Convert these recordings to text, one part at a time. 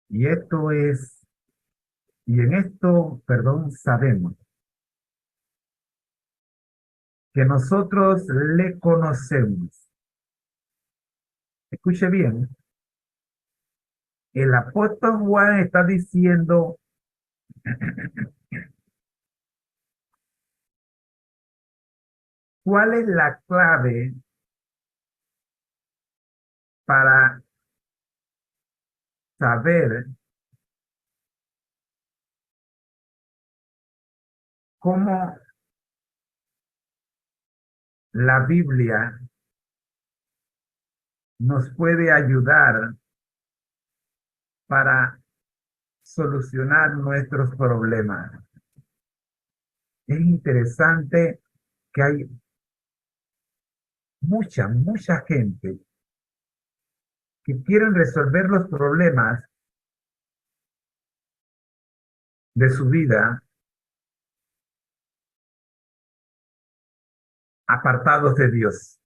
Y esto es, y en esto, perdón, sabemos que nosotros le conocemos. Escuche bien, el apóstol Juan está diciendo cuál es la clave para saber cómo la Biblia nos puede ayudar para solucionar nuestros problemas. Es interesante que hay mucha gente que quieren resolver los problemas de su vida apartados de Dios.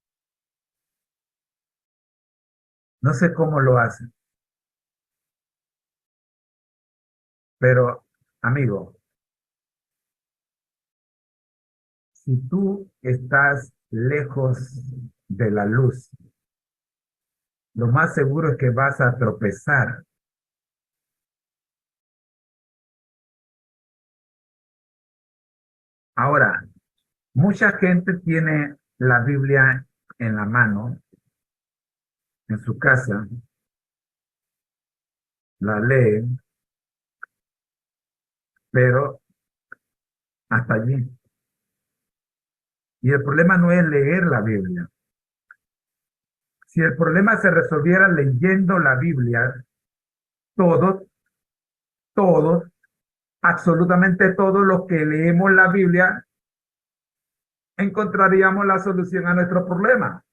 No sé cómo lo hacen, pero amigo, si tú estás lejos de la luz, lo más seguro es que vas a tropezar. Ahora, mucha gente tiene la Biblia en la mano, en su casa, la lee, pero hasta allí. Y el problema no es leer la Biblia. Si el problema se resolviera leyendo la Biblia, todos, todos, absolutamente todos los que leemos la Biblia, encontraríamos la solución a nuestro problema.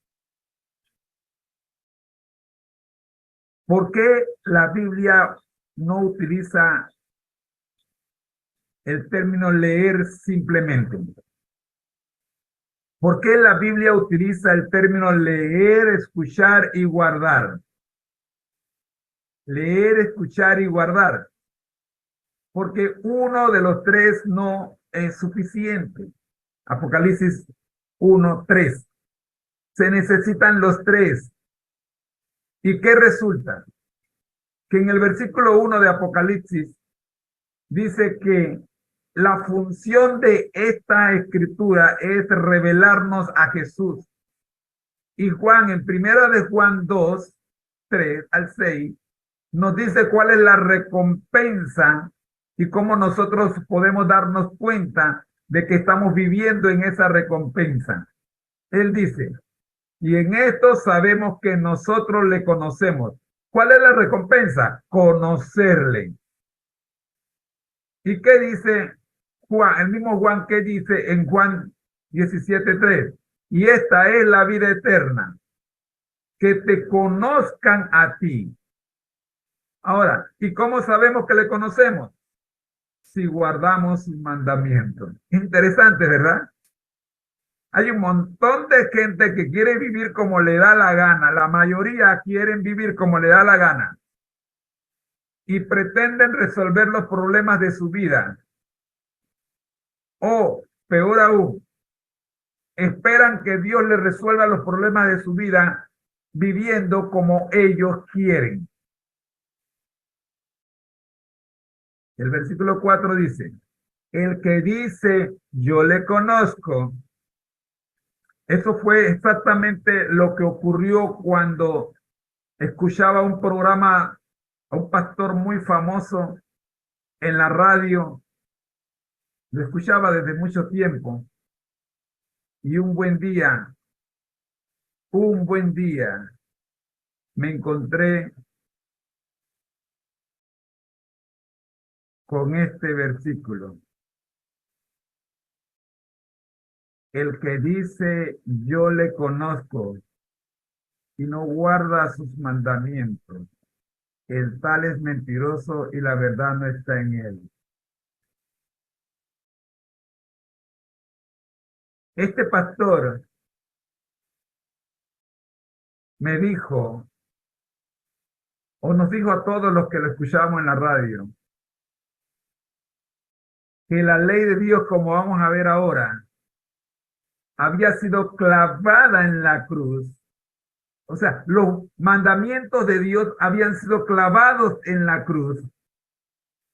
¿Por qué la Biblia no utiliza el término leer simplemente? ¿Por qué la Biblia utiliza el término leer, escuchar y guardar? Leer, escuchar y guardar. Porque uno de los tres no es suficiente. Apocalipsis 1:3. Se necesitan los tres. ¿Y qué resulta? Que en el versículo 1 de Apocalipsis dice que la función de esta escritura es revelarnos a Jesús. Y Juan, en primera de Juan 2:3 al 6, nos dice cuál es la recompensa y cómo nosotros podemos darnos cuenta de que estamos viviendo en esa recompensa. Él dice, y en esto sabemos que nosotros le conocemos. ¿Cuál es la recompensa? Conocerle. ¿Y qué dice Juan? El mismo Juan, ¿qué dice en Juan 17:3? Y esta es la vida eterna, que te conozcan a ti. Ahora, ¿y cómo sabemos que le conocemos? Si guardamos sus mandamientos. Interesante, ¿verdad? Hay un montón de gente que quiere vivir como le da la gana. La mayoría quieren vivir como le da la gana y pretenden resolver los problemas de su vida. O, peor aún, esperan que Dios les resuelva los problemas de su vida viviendo como ellos quieren. El versículo 4 dice, el que dice yo le conozco. Eso fue exactamente lo que ocurrió cuando escuchaba un programa a un pastor muy famoso en la radio. Lo escuchaba desde mucho tiempo y un buen día me encontré con este versículo. El que dice yo le conozco y no guarda sus mandamientos, el tal es mentiroso y la verdad no está en él. Este pastor me dijo o nos dijo a todos los que lo escuchábamos en la radio, que la ley de Dios, como vamos a ver ahora, había sido clavada en la cruz. O sea, los mandamientos de Dios habían sido clavados en la cruz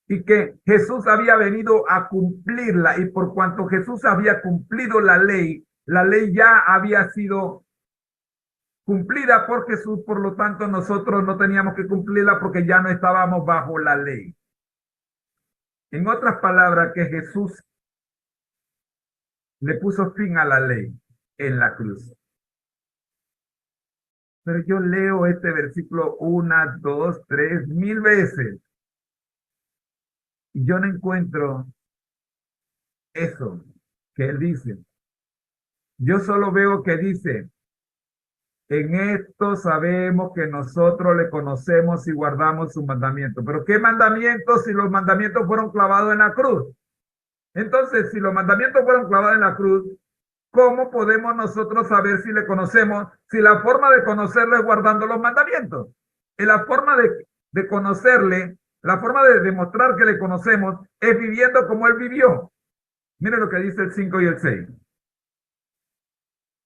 y que Jesús había venido a cumplirla, y por cuanto Jesús había cumplido la ley ya había sido cumplida por Jesús, por lo tanto nosotros no teníamos que cumplirla porque ya no estábamos bajo la ley. En otras palabras, que Jesús le puso fin a la ley en la cruz. Pero yo leo este versículo 1, 2, 3, 1000 veces y yo no encuentro eso que él dice. Yo solo veo que dice, en esto sabemos que nosotros le conocemos y guardamos su mandamiento. Pero ¿qué mandamientos si los mandamientos fueron clavados en la cruz? Entonces, si los mandamientos fueron clavados en la cruz, ¿cómo podemos nosotros saber si le conocemos? Si la forma de conocerle es guardando los mandamientos. Y la forma de conocerle, la forma de demostrar que le conocemos es viviendo como él vivió. Miren lo que dice el 5 y el 6.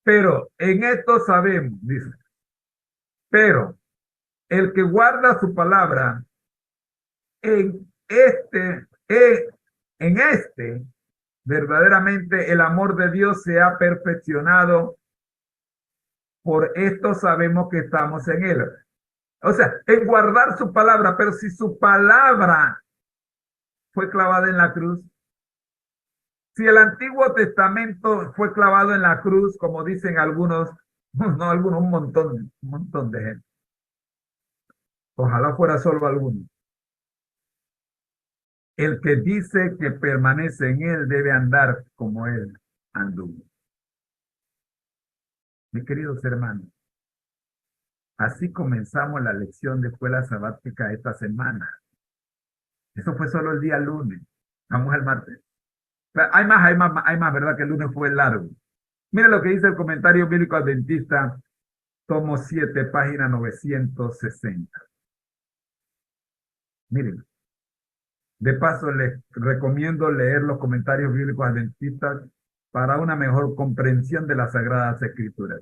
Pero en esto sabemos, dice, pero el que guarda su palabra, en este, verdaderamente el amor de Dios se ha perfeccionado. Por esto sabemos que estamos en él. O sea, en guardar su palabra, pero si su palabra fue clavada en la cruz, si el Antiguo Testamento fue clavado en la cruz, como dicen algunos, no algunos, un montón de gente. Ojalá fuera solo alguno. El que dice que permanece en él debe andar como él anduvo. Mis queridos hermanos, así comenzamos la lección de escuela sabática esta semana. Eso fue solo el día lunes. Vamos al martes. Hay más, ¿verdad? Que el lunes fue largo. Miren lo que dice el comentario bíblico adventista, tomo 7, página 960. Miren, de paso les recomiendo leer los comentarios bíblicos adventistas para una mejor comprensión de las Sagradas Escrituras.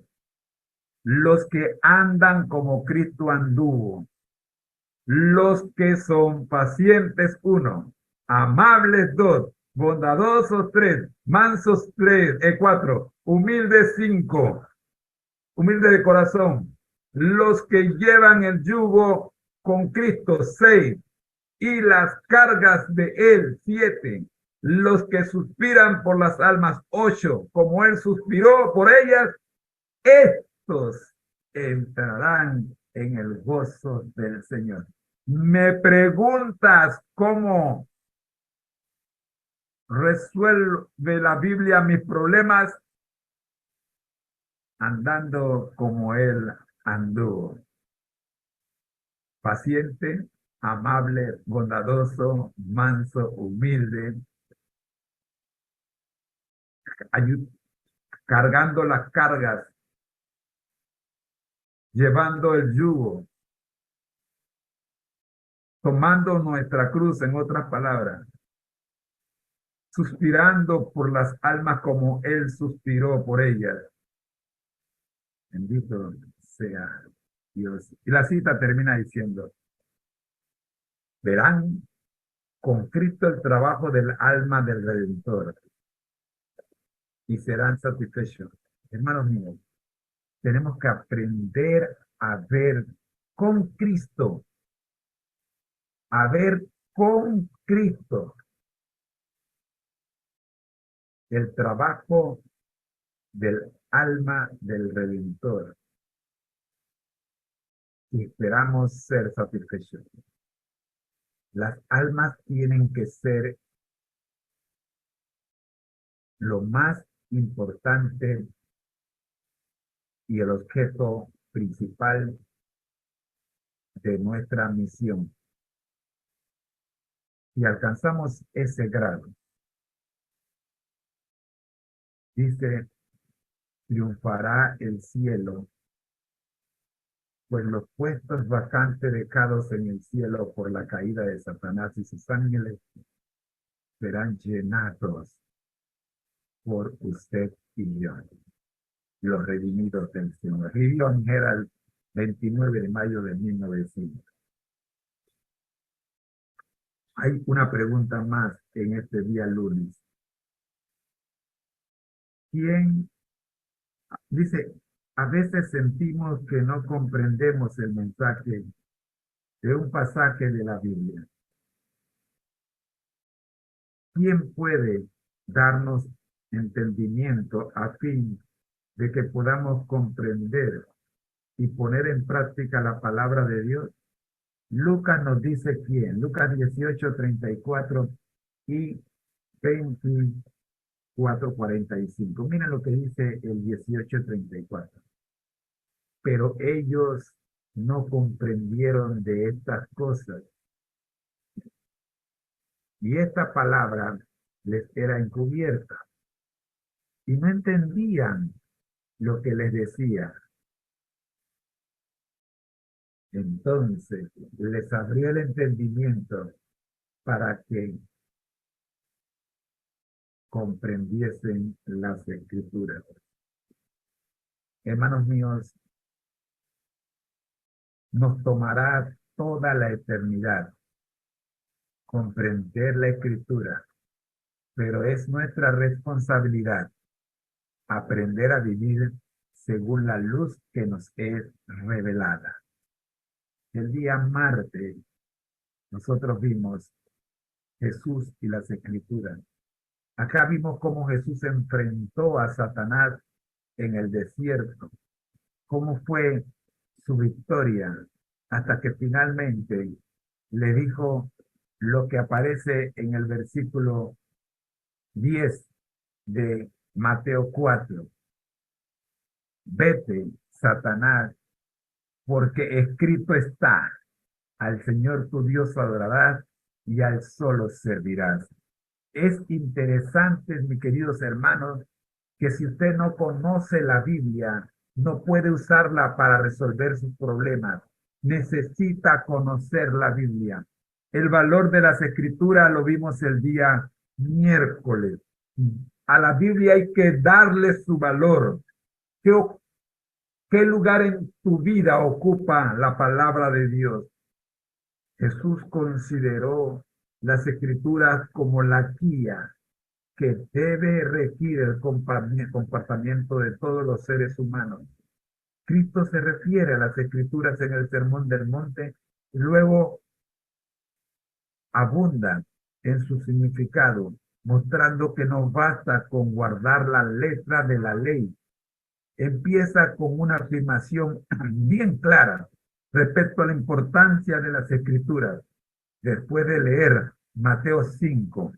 Los que andan como Cristo anduvo, los que son pacientes, 1, amables, 2, bondadosos, 3, mansos, 4, humildes, 5, humildes de corazón, los que llevan el yugo con Cristo, 6, y las cargas de él, 7, los que suspiran por las almas, 8, como él suspiró por ellas, estos entrarán en el gozo del Señor. Me preguntas cómo resuelve la Biblia mis problemas, andando como él anduvo. Paciente, amable, bondadoso, manso, humilde, cargando las cargas, llevando el yugo, tomando nuestra cruz, en otras palabras, suspirando por las almas como él suspiró por ellas. Bendito sea Dios. Y la cita termina diciendo, verán con Cristo el trabajo del alma del Redentor y serán satisfechos. Hermanos míos, tenemos que aprender a ver con Cristo, a ver con Cristo el trabajo del alma del Redentor y esperamos ser satisfechos. Las almas tienen que ser lo más importante y el objeto principal de nuestra misión. Si alcanzamos ese grado, dice, triunfará el cielo pues los puestos vacantes dejados en el cielo por la caída de Satanás y sus ángeles serán llenados por usted y yo, los redimidos del Señor. Gideon era el 29 de mayo de 1900. Hay una pregunta más en este día lunes. ¿Quién dice? A veces sentimos que no comprendemos el mensaje de un pasaje de la Biblia. ¿Quién puede darnos entendimiento a fin de que podamos comprender y poner en práctica la palabra de Dios? Lucas nos dice quién. Lucas 18, 34 y 24, 45. Miren lo que dice el 18:34. Pero ellos no comprendieron de estas cosas, y esta palabra les era encubierta, y no entendían lo que les decía. Entonces les abrió el entendimiento para que comprendiesen las escrituras. Hermanos míos, nos tomará toda la eternidad comprender la escritura, pero es nuestra responsabilidad aprender a vivir según la luz que nos es revelada. El día martes nosotros vimos Jesús y las escrituras. Acá vimos cómo Jesús enfrentó a Satanás en el desierto, cómo fue su victoria, hasta que finalmente le dijo lo que aparece en el versículo 10 de Mateo 4. Vete, Satanás, porque escrito está, al Señor tu Dios adorarás y al solo servirás. Es interesante, mis queridos hermanos, que si usted no conoce la Biblia, no puede usarla para resolver sus problemas. Necesita conocer la Biblia. El valor de las escrituras lo vimos el día miércoles. A la Biblia hay que darle su valor. ¿Qué, qué lugar en tu vida ocupa la palabra de Dios? Jesús consideró las escrituras como la guía que debe regir el comportamiento de todos los seres humanos. Cristo se refiere a las escrituras en el Sermón del Monte y luego abunda en su significado, mostrando que no basta con guardar la letra de la ley. Empieza con una afirmación bien clara respecto a la importancia de las escrituras. Después de leer Mateo 5,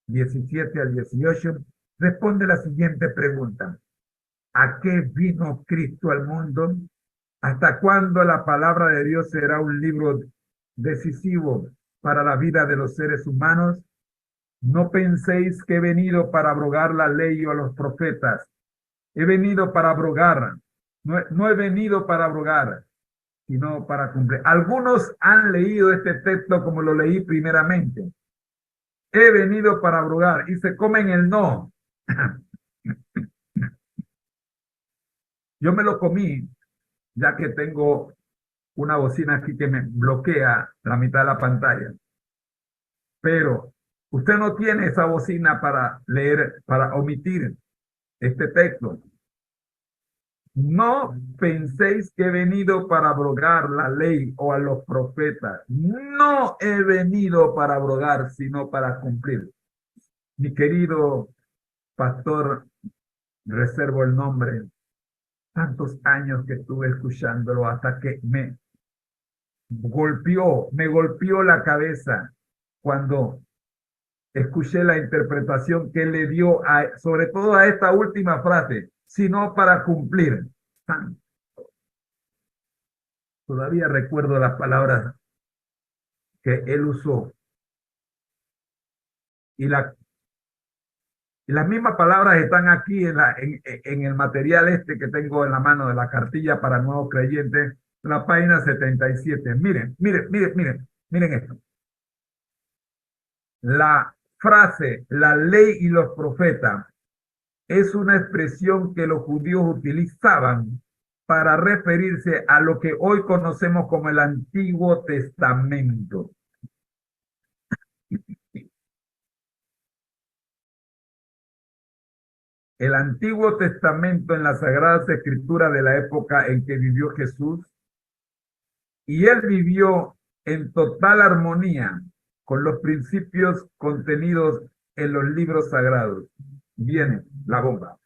17 al 18, responde la siguiente pregunta. ¿A qué vino Cristo al mundo? ¿Hasta cuándo la palabra de Dios será un libro decisivo para la vida de los seres humanos? No penséis que he venido para abrogar la ley o a los profetas. He venido para abrogar. No he venido para abrogar, sino para cumplir. Algunos han leído este texto como lo leí primeramente. He venido para abrogar y se comen el no. Yo me lo comí, ya que tengo una bocina aquí que me bloquea la mitad de la pantalla. Pero usted no tiene esa bocina para leer, para omitir este texto. No penséis que he venido para abrogar la ley o a los profetas. No he venido para abrogar, sino para cumplir. Mi querido pastor, reservo el nombre, tantos años que estuve escuchándolo hasta que me golpeó la cabeza cuando escuché la interpretación que le dio sobre todo a esta última frase, sino para cumplir. Todavía recuerdo las palabras que él usó y las mismas palabras están aquí en el material este que tengo en la mano de la cartilla para nuevos creyentes, la página 77. Miren, miren, miren, miren, miren esto. La frase, la ley y los profetas, es una expresión que los judíos utilizaban para referirse a lo que hoy conocemos como el Antiguo Testamento. El Antiguo Testamento en las Sagradas Escrituras de la época en que vivió Jesús, y él vivió en total armonía con los principios contenidos en los libros sagrados. Viene la bomba.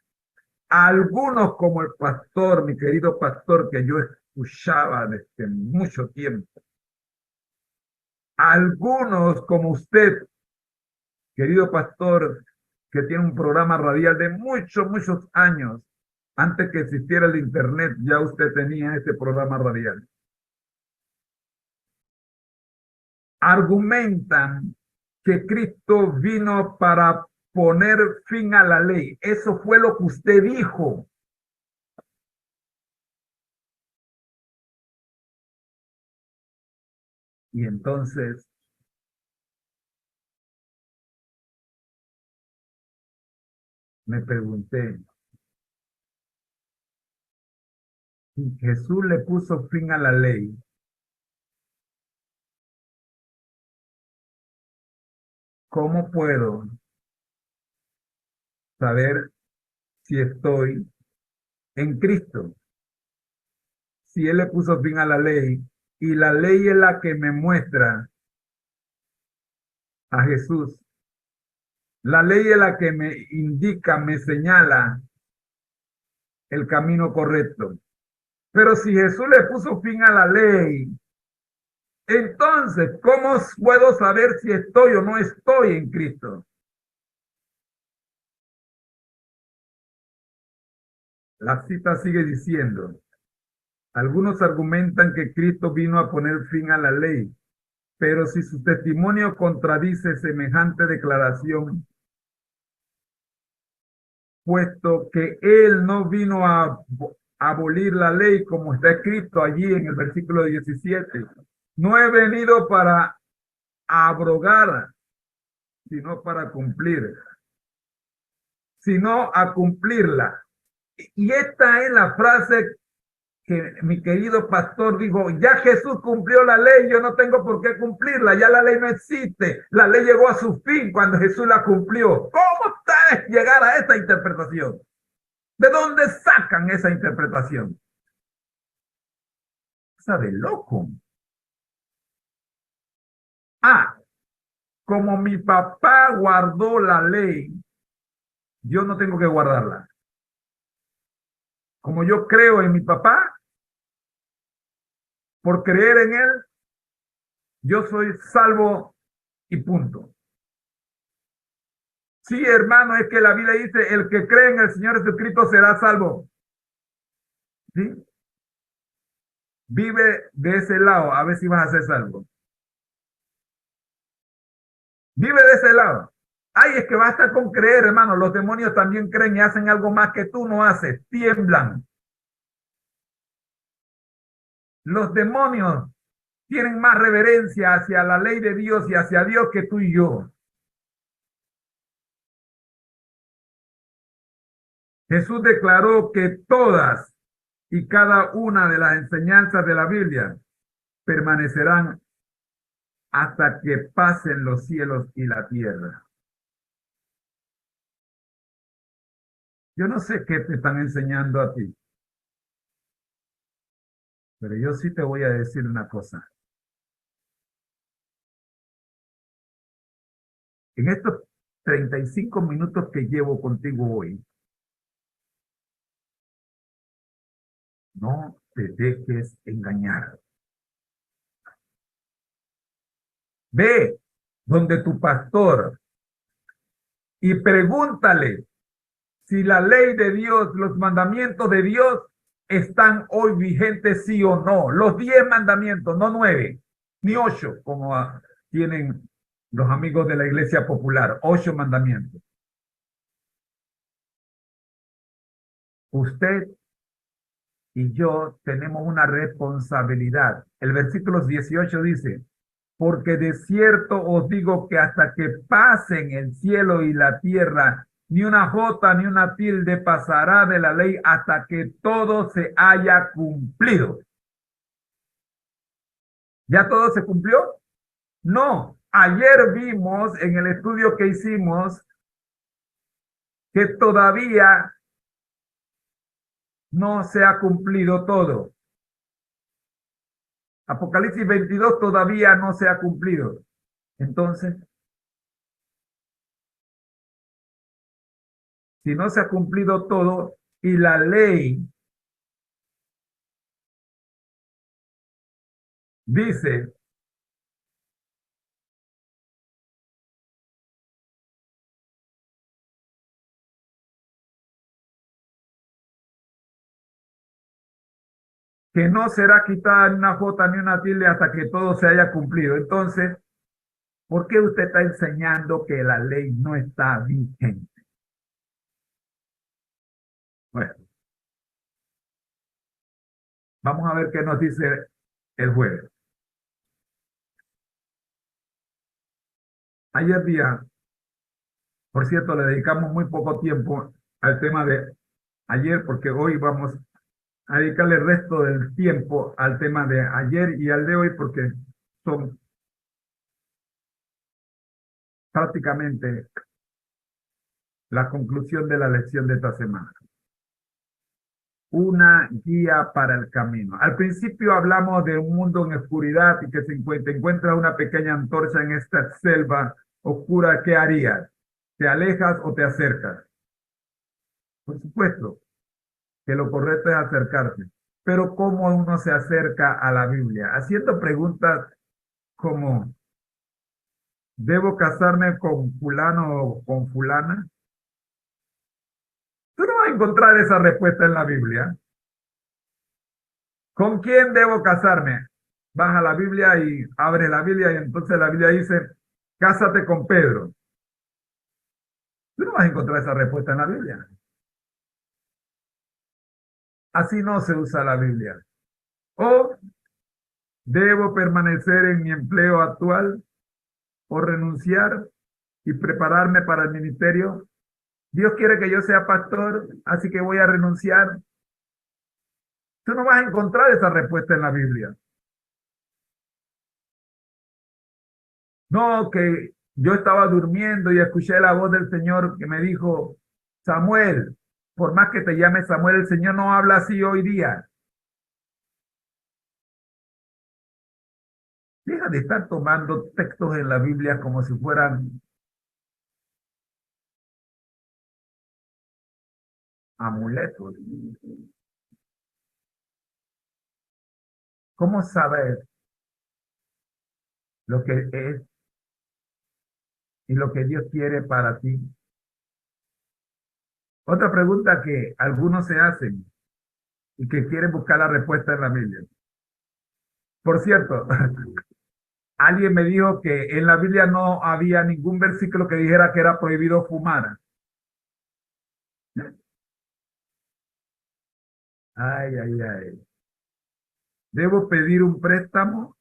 Algunos como el pastor, mi querido pastor, que yo escuchaba desde mucho tiempo. Algunos como usted, querido pastor, que tiene un programa radial de muchos años. Antes que existiera el internet, ya usted tenía este programa radial. Argumentan que Cristo vino para poner fin a la ley. Eso fue lo que usted dijo. Y entonces me pregunté, si Jesús le puso fin a la ley, ¿cómo puedo saber si estoy en Cristo? Si Él le puso fin a la ley, y la ley es la que me muestra a Jesús. La ley es la que me indica, me señala el camino correcto. Pero si Jesús le puso fin a la ley, entonces, ¿cómo puedo saber si estoy o no estoy en Cristo? La cita sigue diciendo, algunos argumentan que Cristo vino a poner fin a la ley, pero si su testimonio contradice semejante declaración, puesto que Él no vino a abolir la ley como está escrito allí en el versículo 17, no he venido para abrogar, sino para cumplir, sino a cumplirla. Y esta es la frase que mi querido pastor dijo, ya Jesús cumplió la ley, yo no tengo por qué cumplirla, ya la ley no existe, la ley llegó a su fin cuando Jesús la cumplió. ¿Cómo está llegar a esa interpretación? ¿De dónde sacan esa interpretación? Esa de loco. Ah, como mi papá guardó la ley, yo no tengo que guardarla. Como yo creo en mi papá, por creer en él, yo soy salvo y punto. Sí, hermano, es que la Biblia dice, el que cree en el Señor Jesucristo será salvo. ¿Sí? Vive de ese lado, a ver si vas a ser salvo. Vive de ese lado. Ay, es que basta con creer, hermano. Los demonios también creen y hacen algo más que tú no haces. Tiemblan. Los demonios tienen más reverencia hacia la ley de Dios y hacia Dios que tú y yo. Jesús declaró que todas y cada una de las enseñanzas de la Biblia permanecerán hasta que pasen los cielos y la tierra. Yo no sé qué te están enseñando a ti, pero yo sí te voy a decir una cosa. En estos 35 minutos que llevo contigo hoy, no te dejes engañar. Ve donde tu pastor y pregúntale si la ley de Dios, los mandamientos de Dios están hoy vigentes, sí o no. Los 10 mandamientos, no 9, ni 8, como tienen los amigos de la Iglesia Popular. 8 mandamientos. Usted y yo tenemos una responsabilidad. El versículo 18 dice, porque de cierto os digo que hasta que pasen el cielo y la tierra, ni una jota ni una tilde pasará de la ley hasta que todo se haya cumplido. ¿Ya todo se cumplió? No. Ayer vimos en el estudio que hicimos que todavía no se ha cumplido todo. Apocalipsis 22 todavía no se ha cumplido. Entonces, si no se ha cumplido todo y la ley dice que no será quitada ni una jota ni una tilde hasta que todo se haya cumplido. Entonces, ¿por qué usted está enseñando que la ley no está vigente? Bueno, vamos a ver qué nos dice el jueves. Ayer día, por cierto, le dedicamos muy poco tiempo al tema de ayer, porque hoy vamos a dedicarle el resto del tiempo al tema de ayer y al de hoy, porque son prácticamente la conclusión de la lección de esta semana. Una guía para el camino. Al principio hablamos de un mundo en oscuridad y que se encuentra una pequeña antorcha en esta selva oscura. ¿Qué harías? ¿Te alejas o te acercas? Por supuesto que lo correcto es acercarse, pero ¿cómo uno se acerca a la Biblia? Haciendo preguntas como, ¿debo casarme con fulano o con fulana? Tú no vas a encontrar esa respuesta en la Biblia. ¿Con quién debo casarme? Vas a la Biblia y abres la Biblia y entonces la Biblia dice, cásate con Pedro. Tú no vas a encontrar esa respuesta en la Biblia. Así no se usa la Biblia. O debo permanecer en mi empleo actual o renunciar y prepararme para el ministerio. Dios quiere que yo sea pastor, así que voy a renunciar. Tú no vas a encontrar esa respuesta en la Biblia. No, que yo estaba durmiendo y escuché la voz del Señor que me dijo, Samuel, por más que te llame Samuel, el Señor no habla así hoy día. Deja de estar tomando textos en la Biblia como si fueran amuletos. ¿Cómo sabes lo que es y lo que Dios quiere para ti? Otra pregunta que algunos se hacen y que quieren buscar la respuesta en la Biblia. Por cierto, alguien me dijo que en la Biblia no había ningún versículo que dijera que era prohibido fumar. Ay, ay, ay. ¿Debo pedir un préstamo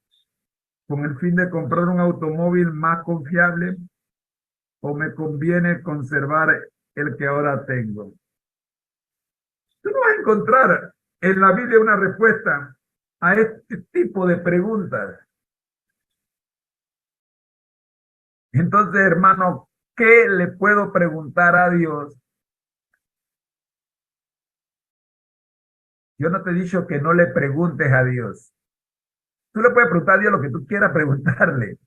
con el fin de comprar un automóvil más confiable o me conviene conservar el que ahora tengo? Tú no vas a encontrar en la Biblia una respuesta a este tipo de preguntas. Entonces, hermano, ¿qué le puedo preguntar a Dios? Yo no te he dicho que no le preguntes a Dios. Tú le puedes preguntar a Dios lo que tú quieras preguntarle,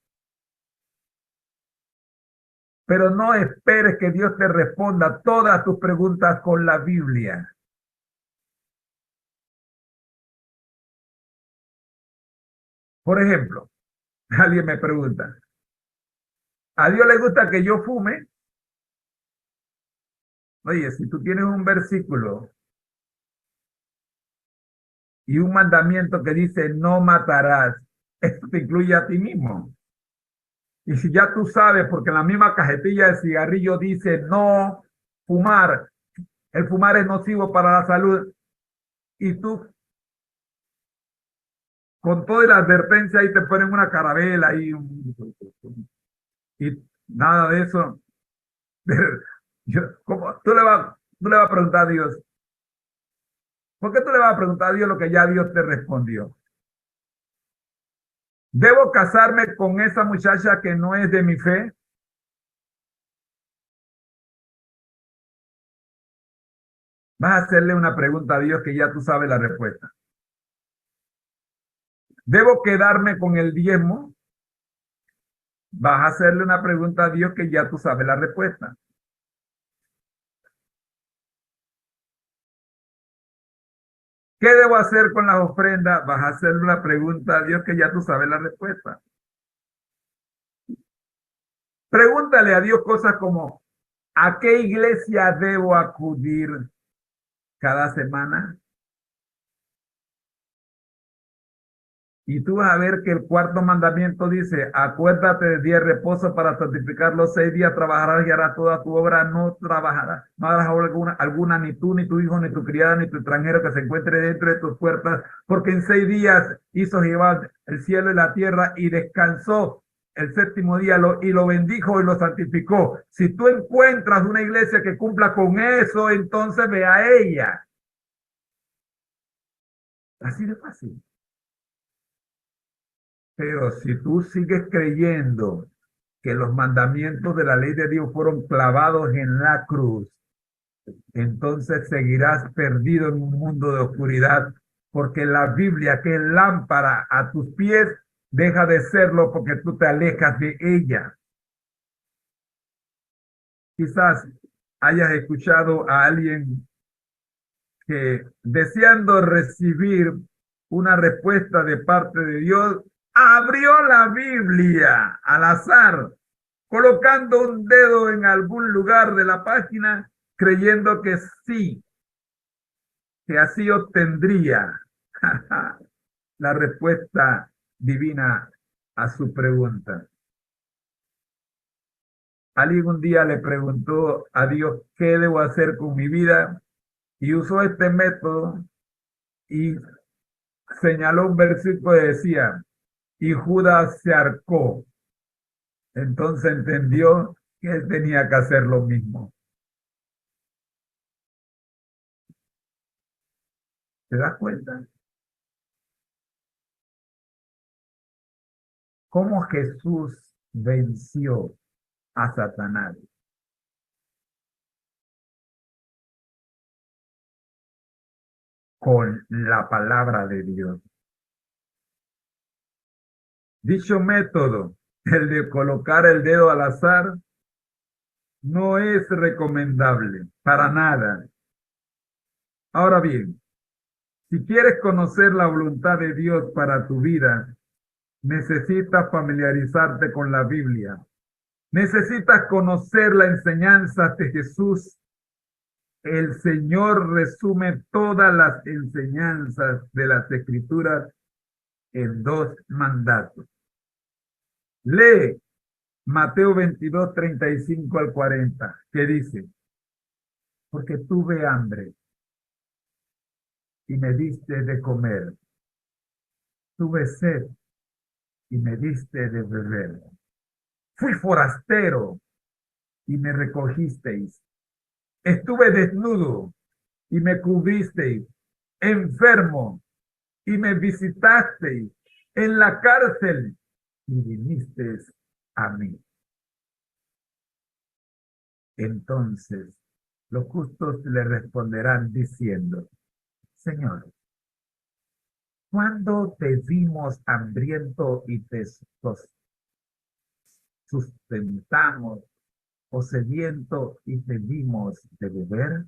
pero no esperes que Dios te responda todas tus preguntas con la Biblia. Por ejemplo, alguien me pregunta, ¿a Dios le gusta que yo fume? Oye, si tú tienes un versículo y un mandamiento que dice no matarás, esto te incluye a ti mismo. Y si ya tú sabes, porque en la misma cajetilla de cigarrillo dice no fumar, el fumar es nocivo para la salud, y tú con toda la advertencia ahí te ponen una carabela ahí y nada de eso. ¿Cómo? Tú le vas a preguntar a Dios, ¿por qué tú le vas a preguntar a Dios lo que ya Dios te respondió? ¿Debo casarme con esa muchacha que no es de mi fe? Vas a hacerle una pregunta a Dios que ya tú sabes la respuesta. ¿Debo quedarme con el diezmo? Vas a hacerle una pregunta a Dios que ya tú sabes la respuesta. ¿Qué debo hacer con las ofrendas? Vas a hacerle una pregunta a Dios que ya tú sabes la respuesta. Pregúntale a Dios cosas como, ¿a qué iglesia debo acudir cada semana? Y tú vas a ver que el cuarto mandamiento dice, acuérdate del día de reposo para santificar los 6 días, trabajarás y harás toda tu obra, no trabajarás, no harás obra alguna, ni tú, ni tu hijo, ni tu criada, ni tu extranjero que se encuentre dentro de tus puertas, porque en 6 días hizo Jehová el cielo y la tierra y descansó el séptimo día y lo bendijo y lo santificó. Si tú encuentras una iglesia que cumpla con eso, entonces ve a ella. Así de fácil. Pero si tú sigues creyendo que los mandamientos de la ley de Dios fueron clavados en la cruz, entonces seguirás perdido en un mundo de oscuridad, porque la Biblia, que es lámpara a tus pies, deja de serlo porque tú te alejas de ella. Quizás hayas escuchado a alguien que deseando recibir una respuesta de parte de Dios, abrió la Biblia al azar, colocando un dedo en algún lugar de la página, creyendo que sí, que así obtendría la respuesta divina a su pregunta. Alguien un día le preguntó a Dios, ¿qué debo hacer con mi vida? Y usó este método y señaló un versículo que decía, y Judas se arcó. Entonces entendió que él tenía que hacer lo mismo. ¿Te das cuenta? ¿Cómo Jesús venció a Satanás? Con la palabra de Dios. Dicho método, el de colocar el dedo al azar, no es recomendable para nada. Ahora bien, si quieres conocer la voluntad de Dios para tu vida, necesitas familiarizarte con la Biblia. Necesitas conocer la enseñanza de Jesús. El Señor resume todas las enseñanzas de las Escrituras en 2 mandatos. Lee Mateo 22:35 al 40, que dice, porque tuve hambre y me diste de comer, tuve sed y me diste de beber, fui forastero y me recogisteis, estuve desnudo y me cubristeis, enfermo y me visitasteis, en la cárcel y vinisteis a mí. Entonces los justos le responderán diciendo, Señor, ¿cuándo te vimos hambriento y te sustentamos, o sediento y te dimos de beber?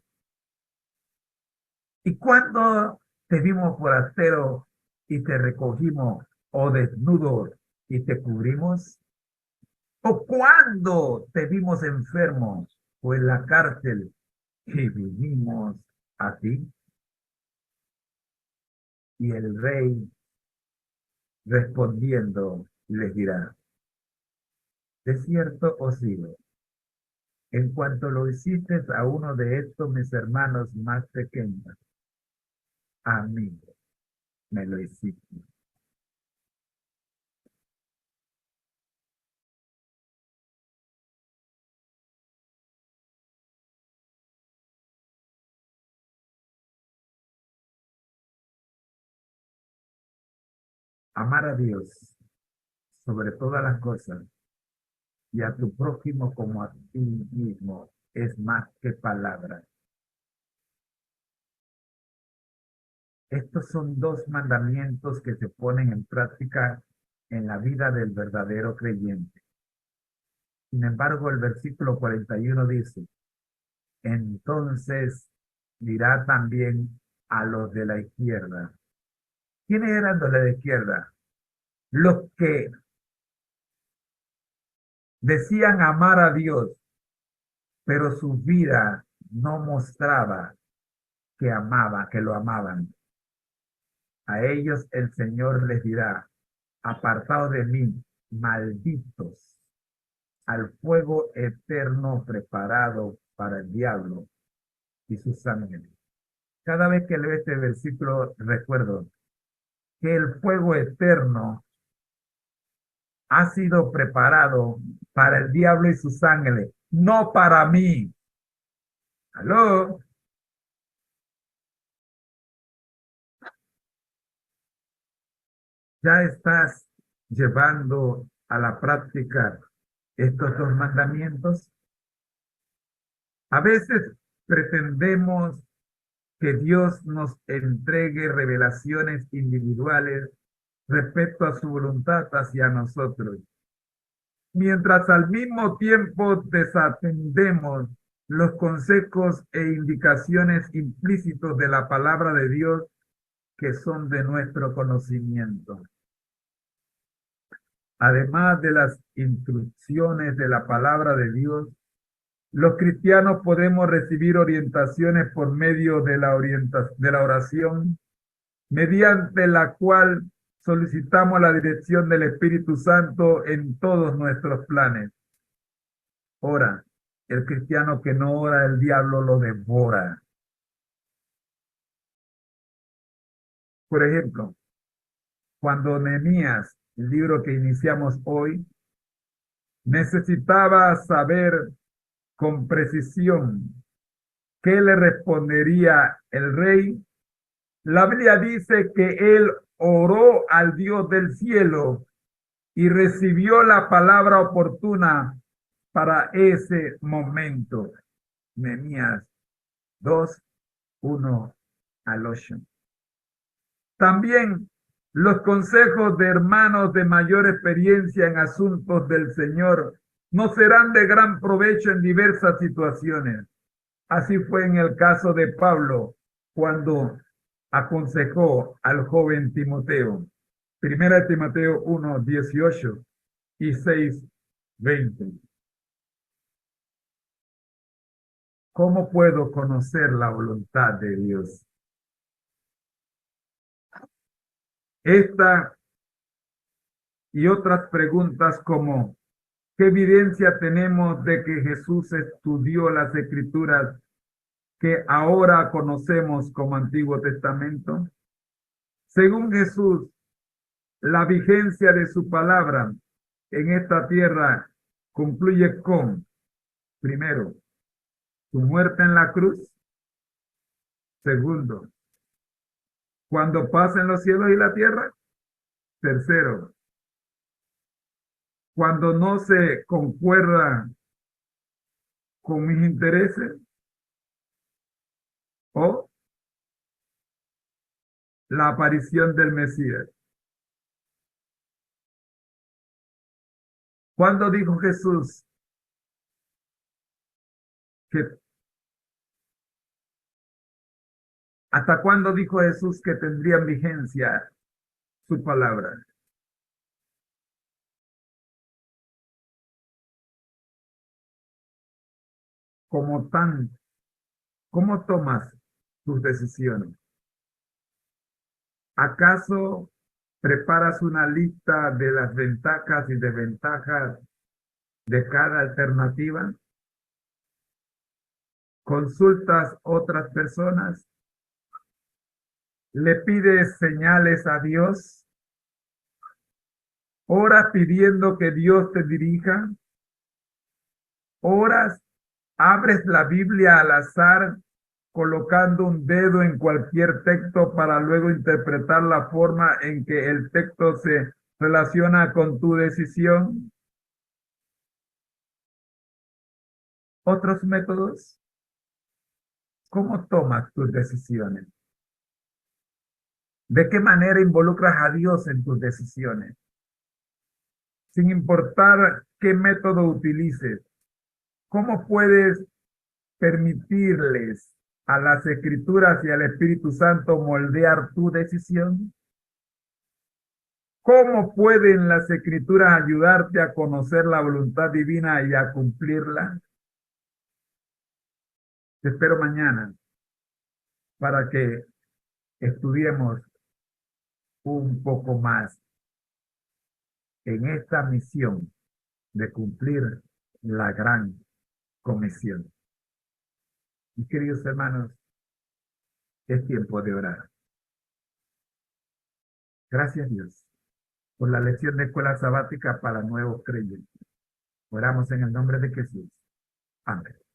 ¿Y cuándo te vimos forastero y te recogimos, o desnudo y te cubrimos? ¿O cuándo te vimos enfermos o en la cárcel y vinimos a ti? Y el rey respondiendo les dirá, de cierto os digo, en cuanto lo hiciste a uno de estos mis hermanos más pequeños, a mí me lo hiciste. Amar a Dios sobre todas las cosas y a tu prójimo como a ti mismo es más que palabras. Estos son dos mandamientos que se ponen en práctica en la vida del verdadero creyente. Sin embargo, el versículo 41 dice, entonces dirá también a los de la izquierda. ¿Quiénes eran los de la izquierda? Los que decían amar a Dios, pero su vida no mostraba que amaba, que lo amaban. A ellos el Señor les dirá, apartados de mí, malditos, al fuego eterno preparado para el diablo y sus ángeles. Cada vez que leo este versículo, recuerdo que el fuego eterno ha sido preparado para el diablo y sus ángeles, no para mí. ¿Aló? ¿Ya estás llevando a la práctica estos dos mandamientos? A veces pretendemos que Dios nos entregue revelaciones individuales respecto a su voluntad hacia nosotros, mientras al mismo tiempo desatendemos los consejos e indicaciones implícitos de la palabra de Dios que son de nuestro conocimiento. Además de las instrucciones de la palabra de Dios, los cristianos podemos recibir orientaciones por medio de de la oración, mediante la cual solicitamos la dirección del Espíritu Santo en todos nuestros planes. Ora, el cristiano que no ora, el diablo lo devora. Por ejemplo, cuando Nehemías, el libro que iniciamos hoy, necesitaba saber con precisión qué le respondería el rey, la Biblia dice que él oró al Dios del cielo y recibió la palabra oportuna para ese momento. Nehemías 2, 1 al 8. También los consejos de hermanos de mayor experiencia en asuntos del Señor no serán de gran provecho en diversas situaciones. Así fue en el caso de Pablo cuando aconsejó al joven Timoteo. Primera de Timoteo 1, 18 y 6, 20. ¿Cómo puedo conocer la voluntad de Dios? Esta y otras preguntas como, ¿qué evidencia tenemos de que Jesús estudió las escrituras que ahora conocemos como Antiguo Testamento? Según Jesús, la vigencia de su palabra en esta tierra concluye con, primero, su muerte en la cruz. Segundo, cuando pasen los cielos y la tierra. Tercero, cuando no se concuerda con mis intereses. O la aparición del Mesías. ¿Cuándo dijo Jesús que, hasta cuándo dijo Jesús que tendría vigencia su palabra? Como tan, ¿cómo tomas tus decisiones? ¿Acaso preparas una lista de las ventajas y desventajas de cada alternativa? ¿Consultas otras personas? ¿Le pides señales a Dios? ¿Oras pidiendo que Dios te dirija? ¿Oras, abres la Biblia al azar, colocando un dedo en cualquier texto para luego interpretar la forma en que el texto se relaciona con tu decisión? ¿Otros métodos? ¿Cómo tomas tus decisiones? ¿De qué manera involucras a Dios en tus decisiones? Sin importar qué método utilices, ¿cómo puedes permitirles a las Escrituras y al Espíritu Santo moldear tu decisión? ¿Cómo pueden las Escrituras ayudarte a conocer la voluntad divina y a cumplirla? Te espero mañana para que estudiemos un poco más en esta misión de cumplir la gran comisión. Mis queridos hermanos, es tiempo de orar. Gracias Dios por la lección de escuela sabática para nuevos creyentes. Oramos en el nombre de Jesús. Amén.